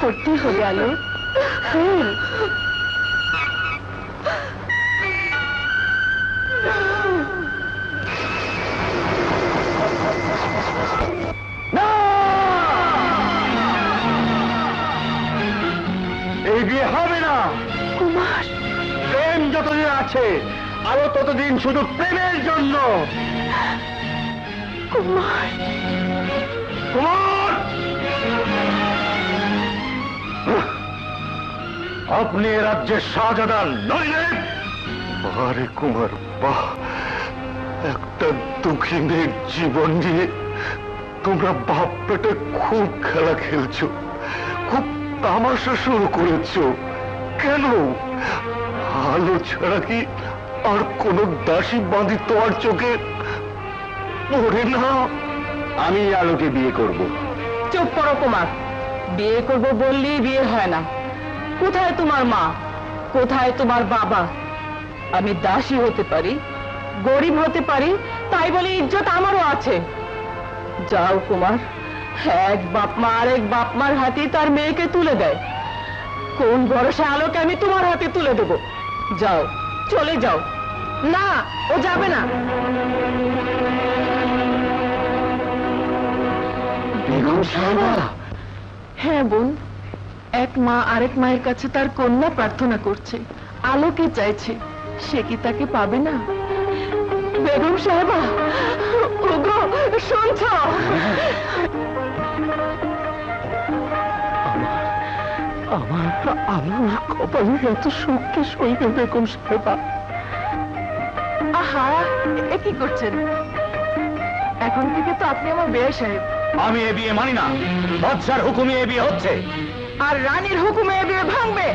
করতেই হবে আলো। এই বিয়ে হবে না কুমার, প্রেম যতদিন আছে আরো ততদিন শুধু প্রেমের জন্য। কুমার, কুমার, আপনি এ রাজ্যের শাহজাদা নইলেন। আরে কুমার, বাহ, একটা দুঃখী মেয়ের জীবন নিয়ে তোমরা বাপ পেটে খুব খেলা খেলছো, খুব তামাশা শুরু করেছো। কেন? আলো ছাড়া কি আর কোন দাসী বাঁধি তোমার চোখে পড়ে না? আমি আলোকে বিয়ে করব। চুপ করো কুমার। বিয়ে করব বললেই বিয়ে হয় না। কোথায় তোমার মা, কোথায় তোমার বাবা? আমি দাসী হতে পারি, গরিব হতে পারি, তাই বলে ইজ্জত আমারও আছে। যাও কুমার, এক বাপ মা আরেক বাপ মার হাতে তার মেয়েকে তুলে দেয়। কোন ভরসা আলোকে আমি তোমার হাতে তুলে দেব? যাও, চলে যাও। না, ও যাবে না। বেগম সাহেবা। হ্যাঁ বোন, এক মা আরেক মায়ের কাছে তার কন্যা প্রার্থনা করছে, আলোকে চাইছে, সে কি তাকে পাবে না? বেগম সাহেবা, ওগো, শুনছ? আমার আলোর কপালে এত সুখকে সইবে বেগম সাহেবা? আহা, এ কি করছেন? এখন থেকে তো আপনি আমার বেয়ে সাহেব। আমি এ বিয়ে মানি না। বাদশার হুকুমে এ বিয়ে হচ্ছে। আর রানীর হুকুমে এ বিয়ে ভাঙবে।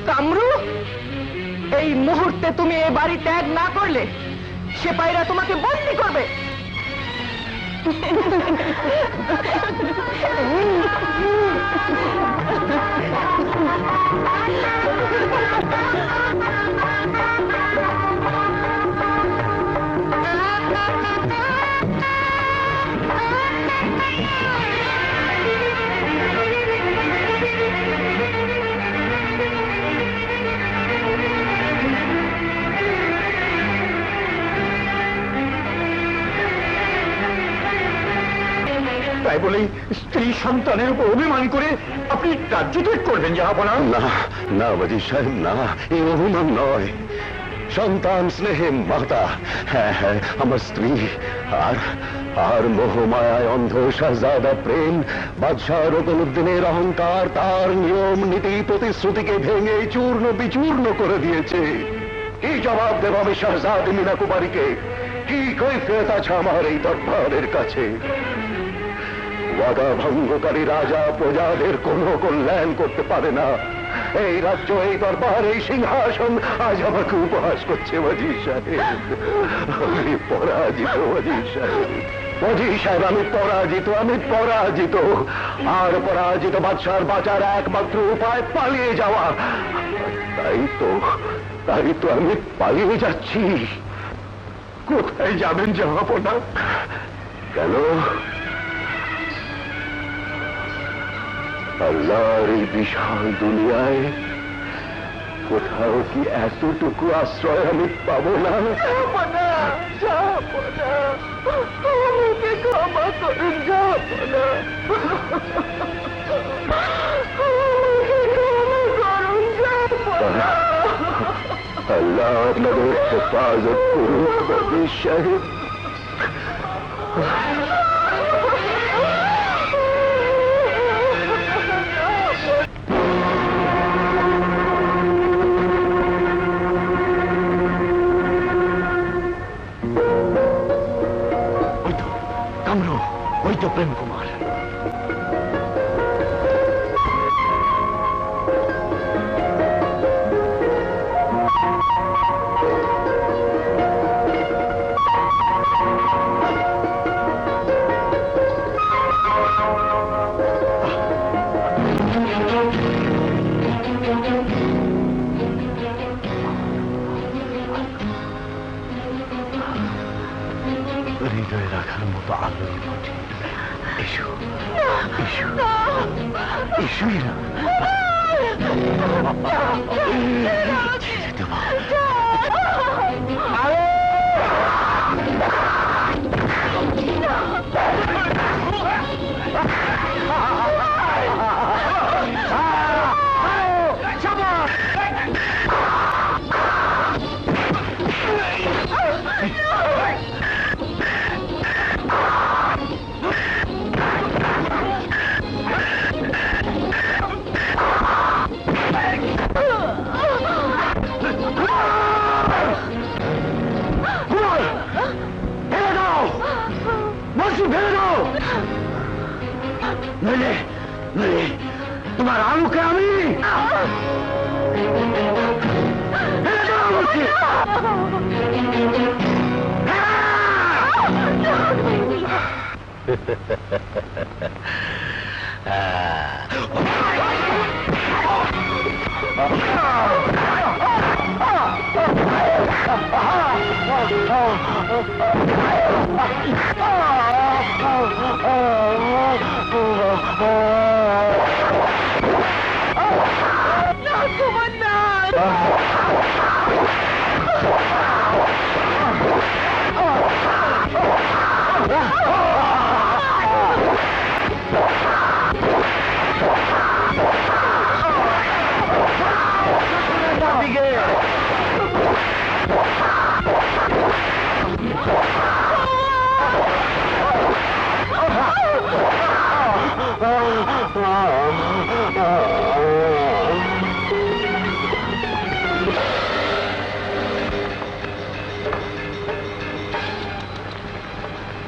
কামরু, এই মুহূর্তে তুমি এই বাড়ি ত্যাগ না করলে সেপাইরা তোমাকে বন্দী করবে। তাই বলে স্ত্রী সন্তানের উপর অভিমান করে আপনি রাজ্য ত্যাগ করবেন জাহাপনা? না না ওয়াজির সাহেব, না, এই অভিমান নয়। সন্তান স্নেহে মাতা, হ্যাঁ হ্যাঁ, আমার স্ত্রী। আর আর মোহমায়ায় অন্ধ শাহজাদা প্রেম বাদশাহ রকনুদ্দিনের অহংকার তার নিয়ম নীতি প্রতিশ্রুতিকে ভেঙে চূর্ণ বিচূর্ণ করে দিয়েছে। কি জবাব দেব আমি শাহজাদি মিনা কুমারীকে? কি কৈফিয়ত আছে আমার এই দরবারের কাছে? ওয়াদা ভঙ্গকারী রাজা প্রজাদের কোনো কল্যাণ করতে পারে না। এই রাজ্য, এই দরবার, এই সিংহাসন আজ আমাকে উপহাস করছে ওয়াজির সাহেব। আমি পরাজিত ওয়াজির সাহেব। ওয়াজির সাহেব, আমি পরাজিত, আমি পরাজিত। আর পরাজিত বাদশার বাঁচার একমাত্র উপায় পালিয়ে যাওয়া। তাই তো আমি পালিয়ে যাচ্ছি। কোথায় যাবেন জাহাপনা? কেন? আল্লাহর এই বিশাল দুনিয়ায় কোথাও কি এতটুকু আশ্রয় আমি পাবো না? আমাকে ক্ষমা করুন জাহাপনা। আল্লাহ আপনাদের হেফাজত করুন ওয়াজির সাহেব। ওই তো প্রেম কুমার। হৃদয়ে রাখার মতো আলোর বটে। এসো, এসো। সুইরা তোমার আলুকে আমি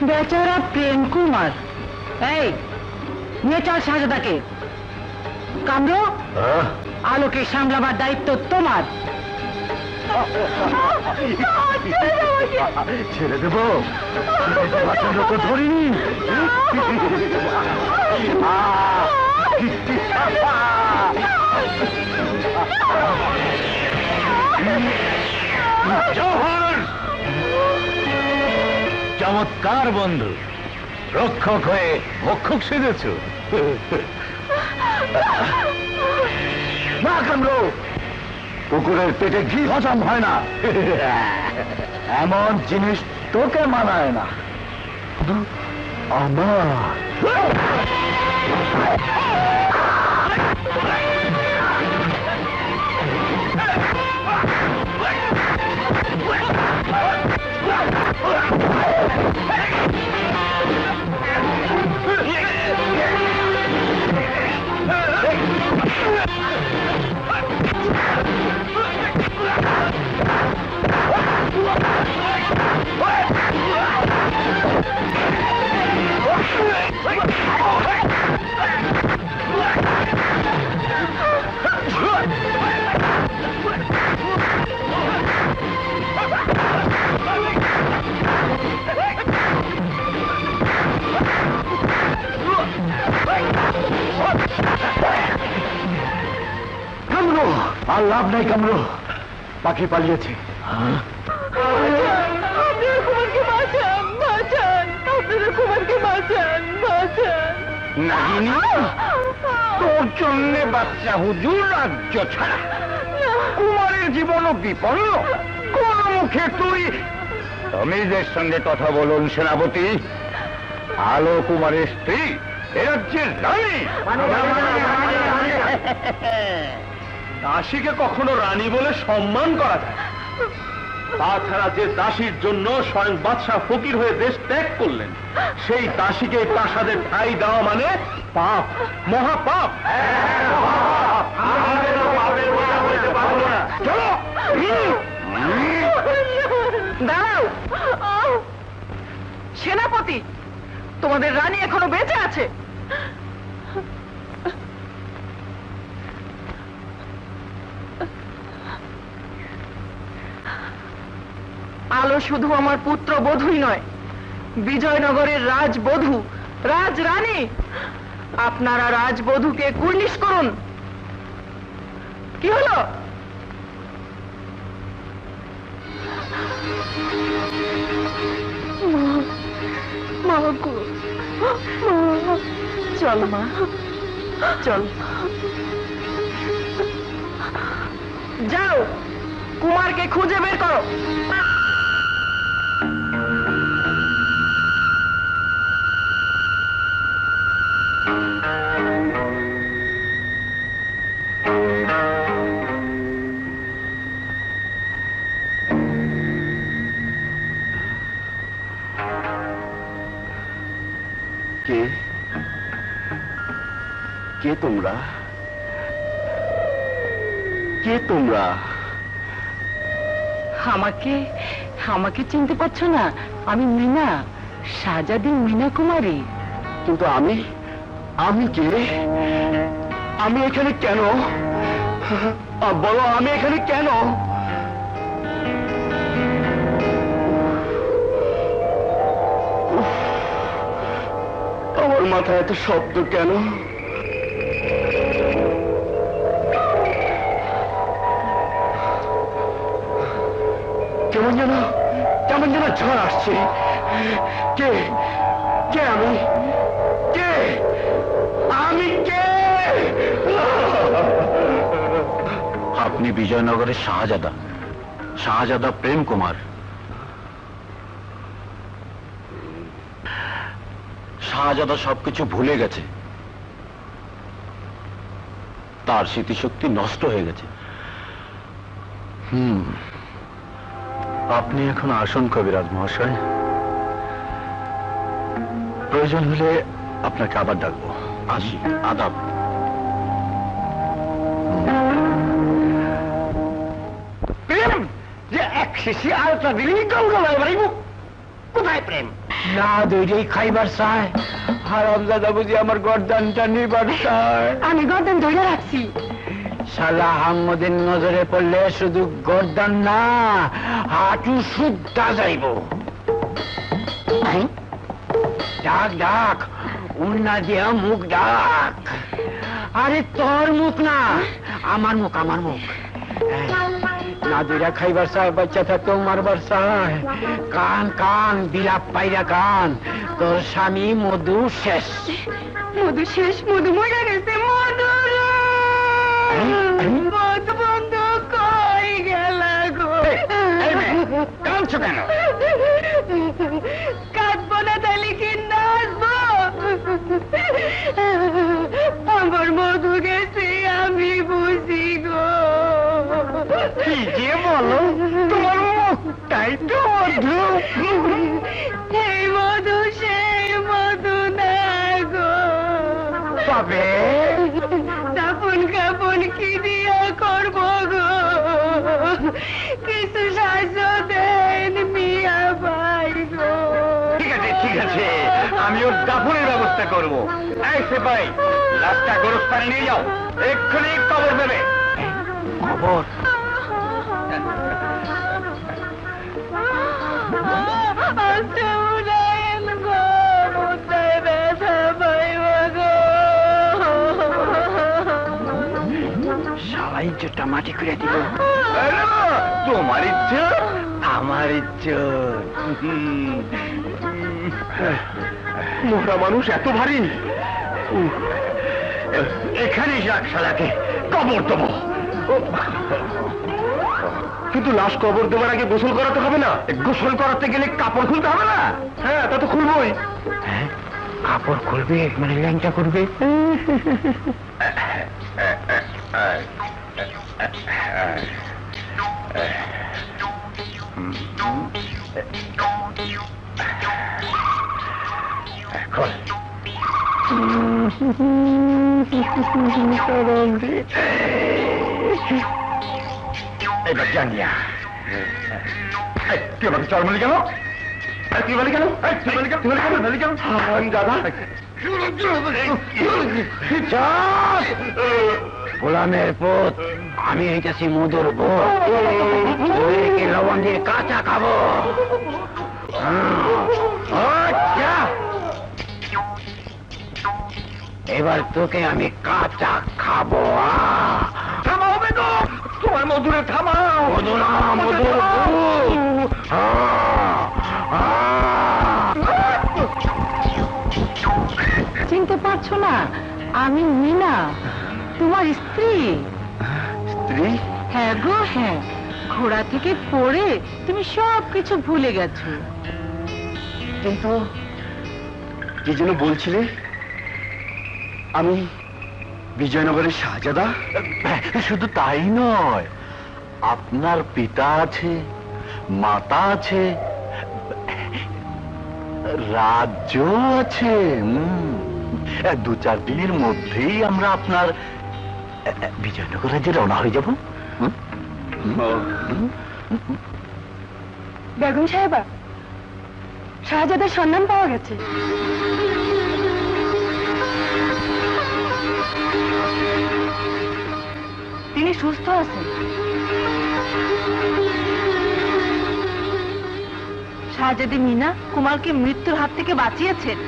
বেচারা প্রেম কুমার। এই নিয়ে চল শাহজাদাকে। কামরো, আলোকে সামলাবার দায়িত্ব তোমার। ছেড়ে দেবো? ধরিনি। চমৎকার বন্ধু, রক্ষক হয়ে ভক্ষক সেজেছ। না কামরো, কুকুরের পেটে ঘি হজম হয় না। এমন জিনিস তোকে মানায় না। আমার কামরো, আর লাভ নাই কামরো, পাখি পালিয়েছে। তোর জন্য বাচ্চা হুজুর রাজ্য ছাড়া, কুমারের জীবনও বিপন্ন। কোন মুখে তুই তমিজের সঙ্গে কথা বলুন সেনাপতি? আলো কুমারের স্ত্রী, এ রাজ্যের রানী। দাসীকে কখনো রানী বলে সম্মান করা যায়? তাছাড়া যে দাসীর জন্য স্বয়ং বাদশাহ ফকির হয়ে দেশ ত্যাগ করলেন, সেই দাসীকে প্রাসাদে ঠাঁই দেওয়া মানে পাপ, মহাপাপ। দাঁড়াও সেনাপতি, তোমাদের রানী এখনো বেঁচে আছে। আলো শুধু আমার পুত্র বধূই নয়, বিজয়নগরের রাজবধূ, রাজরানী। আপনারা রাজবধূকে কুর্নিশ করুন। কি হলো? চল মা, চল যাও, কুমারকে খুঁজে বের করো। কে কে তোমরা? কে তোমরা? আমাকে আমাকে চিনতে পারছো না? আমি মিনা, শাহজাদি মিনা কুমারী। কিন্তু আমি কে? আমি এখানে কেন? বলো, আমি এখানে কেন? আমার মাথায় এত শব্দ কেন? কেমন যেন ঝড় আসছে। কে কে আমি? কে আমি? কে? আপনি বিজয়নগরের শাহজাদা প্রেম কুমার। শাহজাদা সবকিছু ভুলে গেছে, তার স্মৃতিশক্তি নষ্ট হয়ে গেছে। আপনি এখন আসুন কবিরাজ মহাশয়, প্রয়োজন হলে আপনাকে আবার ডাকবো। আসি, আদাব। প্রেম যে এক শিশি আলতা দিলেই গলগলায় বাড়িব। কোথায় প্রেম? না দুইটাই খাইবার চায়, হারামজাদা বুঝি আমার গর্দানটা নিবার চায়। আমি গর্দান ধরে রাখছি। শালা আহমদের নজরে পড়লে শুধু গর্দান না, হাঁটু সুদ্ধা যাইব। ডাক ডাক, উন্না দিয়া মুখ ডাক। আরে তোর মুখ না, আমার মুখ। না দুইটা খাইবার চায়, বাচ্চা থাকতেও মারবার চায়। কান কান বিলাপ পাইরা কান, তোর স্বামী মধু শেষ। মধু মরে গেছে। মধু বন্ধু কই গেল গো? কাঁদছো কেন? কাঁদবো না তাহলে কি নাচবো? আমার মধু গেছে, আমি বুঝি গো। কি যে বলো, তোমার মুখটাই তো মধু। এই মধু সেই মধু না গো। তবে দাপন কাপন কি দিয়া করবো গো? কিছু সাহায্য দেন মিয়া ভাই গো। ঠিক আছে, আমি ওর দাফনের ব্যবস্থা করবো। এই সেপাই, লাশটা গোরস্থানে নিয়ে যাও, এক্ষুনি কবর দেবে। খবর আচ্ছা উড়ায়েন গো, কোথায় ব্যথা পাইব গো? শালা ইজ্জতটা মাটি করে দিল। তোমার ইচ্ছে? আমার ইজ্জত। মোটা মানুষ এত ভারী? এখানেই শালাকে কবর দেবো। কিন্তু লাশ কবর দেওয়ার আগে গোসল করাতে হবে না? গোসল করাতে গেলে কাপড় খুলতে হবে না? হ্যাঁ, তা তো খুলবই। হ্যাঁ, কাপড় খুলবে মানে ল্যাংটা করবে। এবার জানিয়া তুই আমাকে চল বলি কেন? তুই বলি কেন? দাদা গোলামের পুত, আমি হইতেছি মধুর বোকে লবণ দিয়ে কাঁচা খাবো। এবার তোকে আমি কাঁচা খাবো। থামা হবে তো, তোমার মধুরে থামাও। মধুরা মধুর চিনতে পারছো না? আমি মিনা, তোমার স্ত্রী। স্ত্রী? হ্যাঁ গো হ্যাঁ, ঘোড়া থেকে পড়ে তুমি সব কিছু ভুলে গেছো। কিন্তু কি যেন বলছিলে? আমি বিজয়নগরের শাহজাদা? শুধু তাই নয়, আপনার পিতা আছে, মাতা আছে, রাজ্য আছে। 2-4 দিনের মধ্যেই আমরা আপনার বিজয়নগর রাজ্যে রওনা হয়ে যাব। বেগম সাহেবা, শাহজাদার সন্ধান পাওয়া গেছে। তিনি সুস্থ আছেন। শাহজাদি মিনা কুমারকে মৃত্যুর হাত থেকে বাঁচিয়েছেন।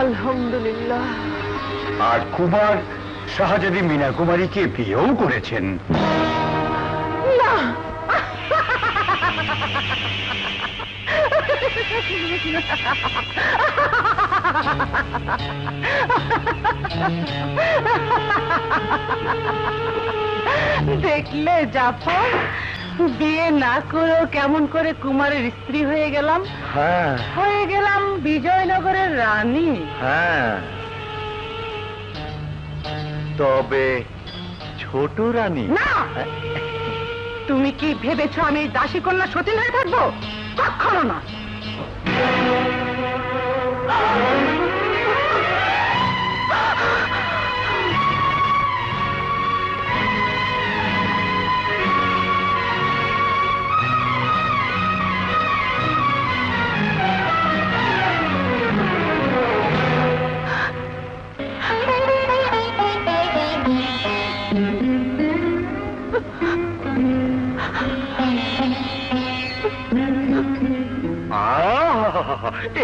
আলহামদুলিল্লাহ। আর কুমার শাহজাদি মিনা কুমারীকে বিয়েও করেছেন। না, দেখলে জাফর, বিয়ে না করেও কেমন করে কুমারের স্ত্রী হয়ে গেলাম। হ্যাঁ হয়ে গেলাম বিজয়নগরের রানী। হ্যাঁ, তবে ছোট রানী না, তুমি কি ভেবেছো আমি দাসী কন্যা সতীন হয়ে থাকবো? কখনো না।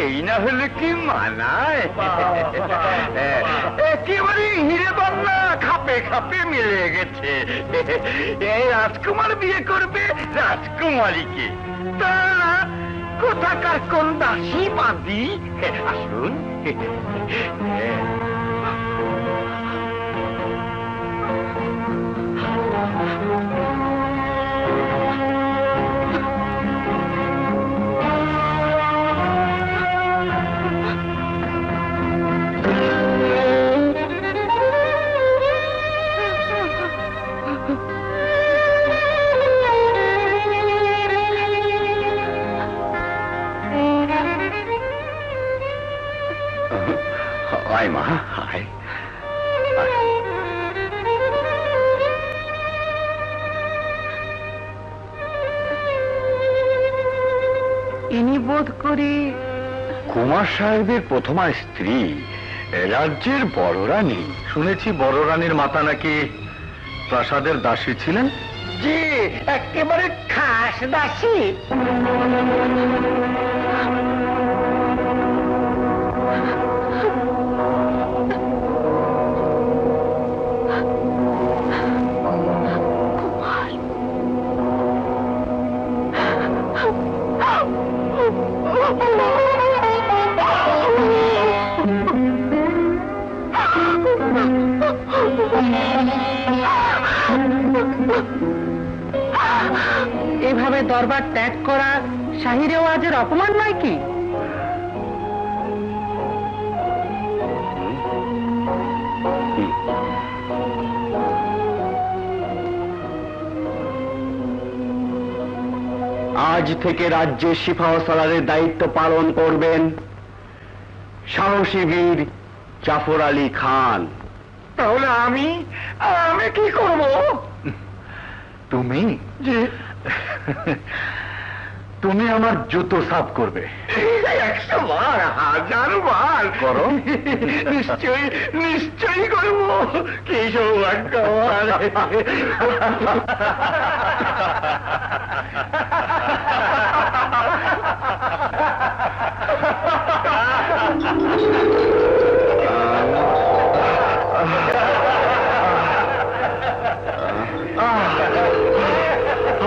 এই না হলে কি মানায়? একেবারে হিরে বাংলা খাপে খাপে মিলে গেছে। এই রাজকুমার বিয়ে করবে রাজকুমারীকে, তা কোথাকার কোন দাসী বাঁধি। আসুন। আয় মা, আয়। ইনি বোধ করি কুমার সাহেবের প্রথমা স্ত্রী, রাজ্যের বড় রানী। শুনেছি বড় রানীর মাতা নাকি প্রাসাদের দাসী ছিলেন। জি, একেবারে খাস দাসী। এভাবে দরবার ত্যাগ করা শাহী রেওয়াজের অপমান নয় কি? আজ থেকে রাজ্যের সিপাহ সালারের দায়িত্ব পালন করবেন সাহসী বীর জাফর আলী খান। তাহলে আমি কি করব? তুমি যে তুমি আমার জুতো সাফ করবে। 100 বার, 1000 বার করো। নিশ্চয়ই করবো। কি সৌভাগ্য আমার।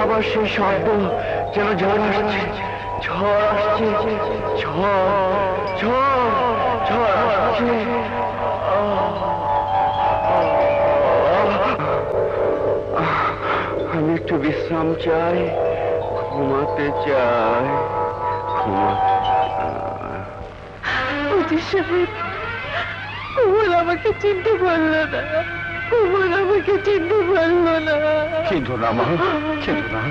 আবার সেই শব্দ যেন ঝড় আসছে, ঝড় আসছে, ঝড় আসছে। একটু বিশ্রাম চাই, ঘুমাতে চাই, ঘুমাতে উজির সাহেব, কুমুর আমাকে চিনতে পারলো না, কুমুর আমাকে চিনতে পারলো না। কিন্তু না মা, কিন্তু না,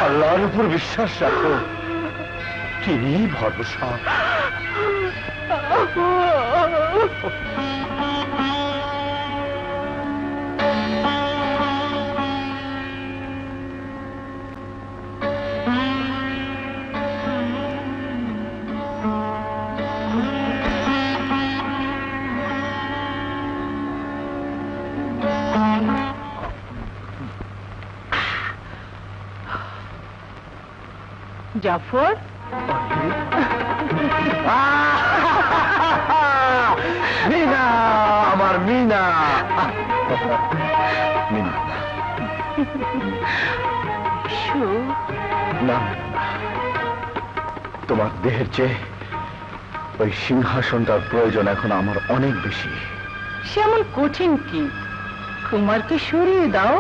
আল্লাহর উপর বিশ্বাস রাখো, তিনি ভরসা। জাফর, মিনা, আমার মিনা, মিনা। না, তোমার দেহের চেয়ে ওই সিংহাসনটার প্রয়োজন এখন আমার অনেক বেশি। সেমন কঠিন কি? কুমারকে সরিয়ে দাও,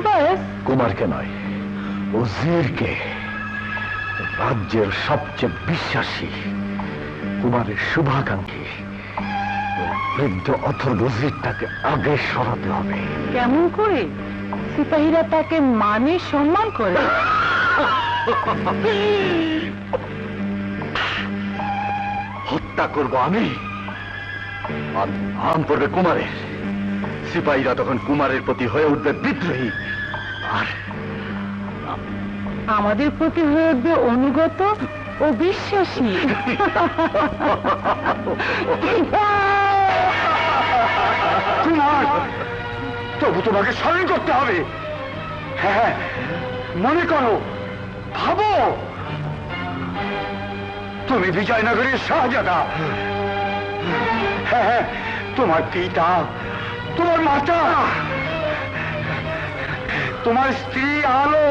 ব্যাস। কুমারকে নয়, উজিরকে, রাজ্যের সবচেয়ে বিশ্বাসী, কুমারের শুভাকাঙ্ক্ষী বৃদ্ধ অথর্ব উজিরটাকে আগে সরাতে হবে। কেমন করে? সিপাহীরা তাকে মানে সম্মান করে। হত্যা করব আমি, আর নাম পড়বে কুমারের। সিপাহীরা তখন কুমারের প্রতি হয়ে উঠবে বিদ্রোহী, আর আমাদের প্রতি হয়ে উঠবে অনুগত ও বিশ্বাসী। কুমার, তবু তোমাকে স্মরণ করতে হবে। হ্যাঁ, মনে করো, ভাবো, তুমি বিজয়নগরের শাহজাদা। হ্যাঁ, তোমার পিতা, তোমার মাতা, তোমার স্ত্রী আলো,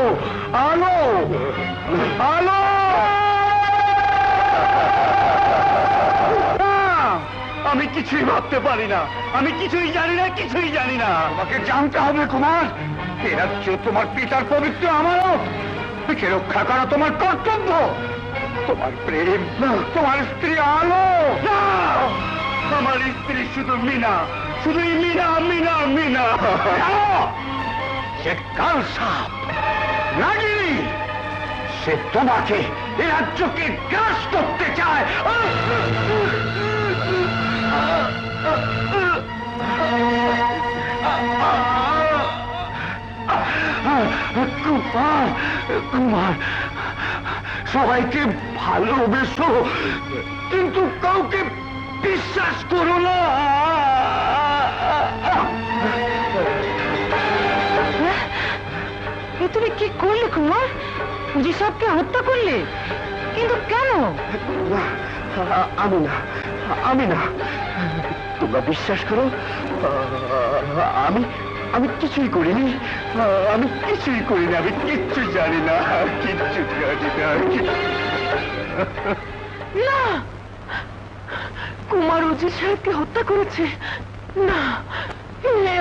আলো, আলো। আমি কিছুই ভাবতে পারি না, আমি কিছুই জানি না, কিছুই জানি না। তোমাকে জানতে হবে কুমার, এ রাজ্য তোমার পিতার পবিত্র আমানত, একে রক্ষা করা তোমার কর্তব্য। তোমার প্রেম, তোমার স্ত্রী আলো, আমার স্ত্রী শুধু মিনা, শুধুই মিনা, মিনা, মিনা। সে কাল সাপ, নাগিনী, সে তোমাকে, এ রাজ্যকে গ্রাস করতে চায়। কুমার, কুমার, সবাইকে ভালোবেসো, কিন্তু কাউকে বিশ্বাস করো না। এ তুমি কি করলে কুমার? উজির সাহেবকে হত্যা করলে? কিন্তু কেন? আমি না, আমি না, তোমরা বিশ্বাস করো, আমি আমি কিছুই করিনি, আমি কিছুই করিনি, আমি কিচ্ছু জানি না, কিচ্ছু জানি না। না, কুমার উজির সাহেবকে হত্যা করেছে? না,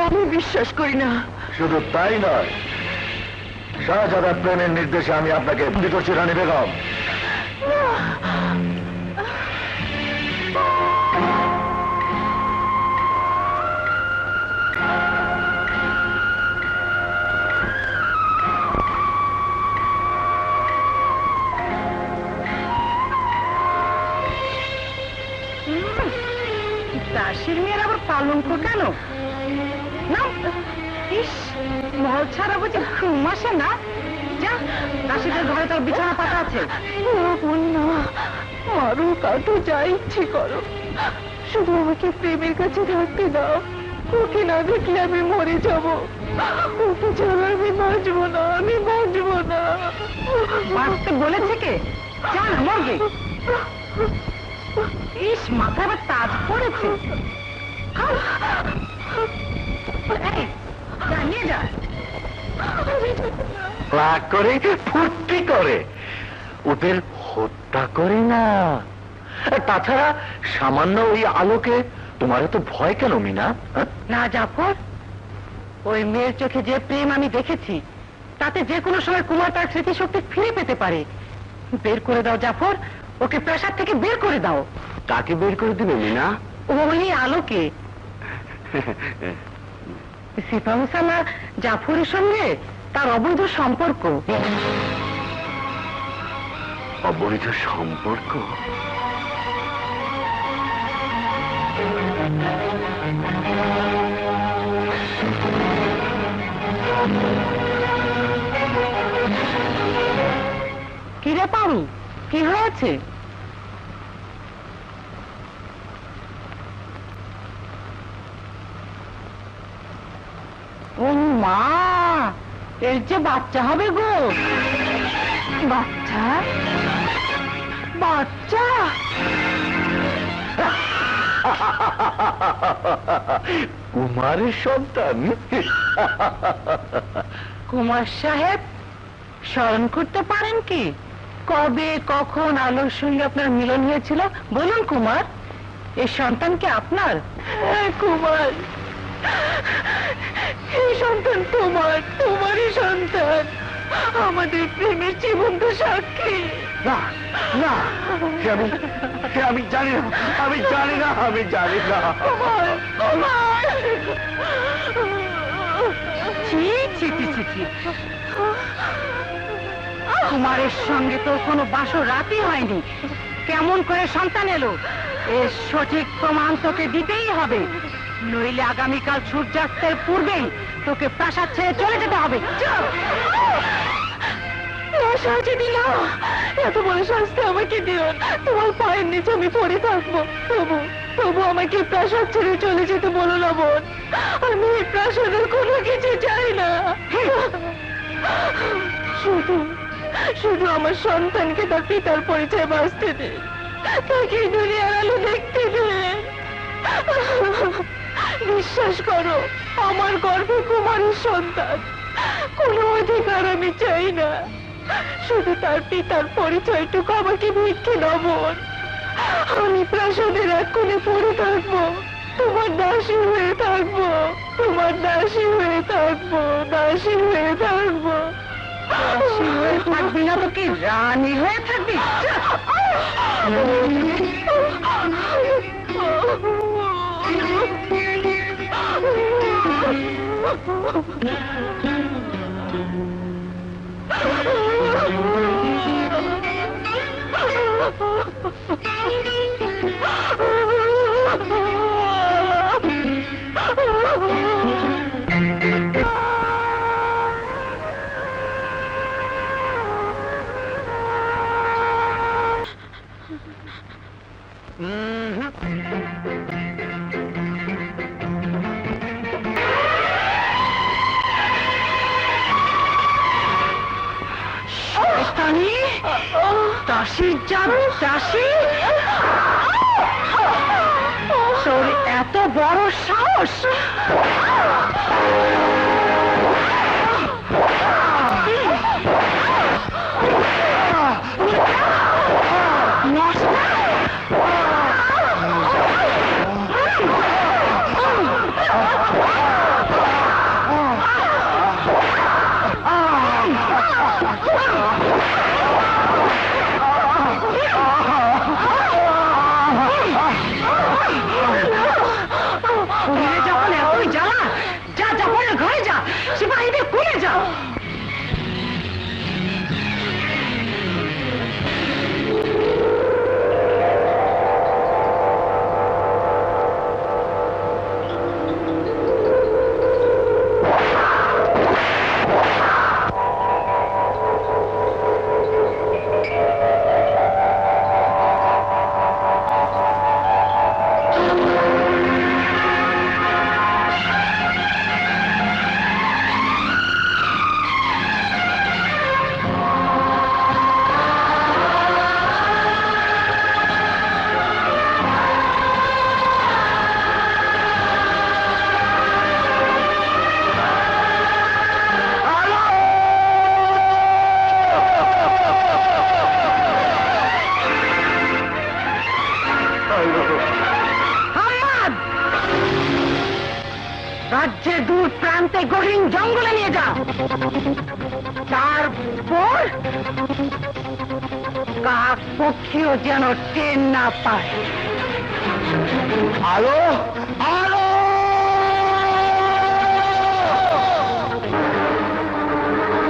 আমি বিশ্বাস করি না। শুধু তাই নয়, শাহজাদার প্রেমের নির্দেশে আমি আপনাকে বন্দি করছি রানী বেগম। দাসীর মেয়ের আবার পালঙ্ক কেন? না, ইস, মহল ছাড়া বুঝি ঘুম আসে না? যা, দাসীদের ঘরে তোর বিছানা পাতা আছে। না, মারো কাটো, যা ইচ্ছে করো, শুধু আমাকে প্রেমের কাছে থাকতে দাও। ওকে না দেখলে আমি মরে যাব। ওকে ছাড়া আমি বাঁচবো না, আমি বাঁচবো না। বাঁচতে বলেছে কে? যা না মরবে। ইস, মাথায় আবার তাজ পড়েছে। নিয়ে যা। রাগ করে, ফুর্তি করে, ওদের হত্যা করে না। তাছাড়া সামান্য ওই আলোকে তোমার এত ভয় কেন মিনা? না জাফর, ওই মেয়ের চোখে যে প্রেম আমি দেখেছি, তাতে যে কোনো সময় কুমার তার স্মৃতিশক্তি ফিরে পেতে পারে। বের করে দাও জাফর, ওকে প্রাসাদ থেকে বের করে দাও। কাকে বের করে দিবে মিনা? ওই আলোকে। সিফা হুসানা জাফরের সঙ্গে তার অবৈধ সম্পর্ক। অবৈধ সম্পর্ক? কিরে পারু, কি হয়েছে? ও মা, এর যে বাচ্চা হবে গো। বাচ্চা? বাচ্চা? কুমারের সন্তান? কুমার সাহেব, স্মরণ করতে পারেন কি কবে কখন আলোর সঙ্গে আপনার মিলন হয়েছিল? বলুন কুমার, এই সন্তান কি আপনার? কুমার, এই সন্তান তোমারই সন্তান, আমাদের প্রেমের জীবন্ত সাক্ষী। না না, আমি জানি না, আমি জানি না, আমি জানি না। ছি ছি ছি ছি ছি। কুমারের সঙ্গে তো কোনো বাসর রাতই হয়নি, কেমন করে সন্তান এলো? এর সঠিক প্রমাণ তোকে দিতেই হবে, নইলে আগামীকাল সূর্যাস্তের পূর্বেই তোকে প্রাসাদ ছেড়ে চলে যেতে হবে। সাহায্য দিল, এত বড় শাস্তি আমাকে দিও, তোমার পায়ের নিচে আমি পড়ে থাকবো। তবু আমাকে প্রাসাদ ছেড়ে চলে যেতে বলো না বোন, আমি এই প্রাসাদের কোনো কিছু চাই না। শুধু আমার সন্তানকে তার পিতার পরিচয় বাঁচতে দে, তাকে দুনিয়ার আলো দেখতে দে। বিশ্বাস করো, আমার গর্ভে কুমারের সন্তান, কোনো অধিকার আমি চাই না, শুধু তার পিতার পরিচয়টুকু আমাকে ভিক্ষে দাও বোন। আমি প্রাসাদের এক কোণে পড়ে থাকবো, তোমার দাসী হয়ে থাকবো, তোমার দাসী হয়ে থাকবো, দাসী হয়ে থাকবো। দাসী হয়ে থাকবি না তো কি রানী হয়ে থাকবি? দাসীর জাত দাসী, তোর এত বড় সাহস! যখন এতই জ্বালা, যা জাফরের ঘরে যা, সিপাহীদের খুলে যা। রাজ্যের দূর প্রান্তে গহীন জঙ্গলে নিয়ে যা। তারপর কাক পক্ষীও যেন টেন না পায়। আলো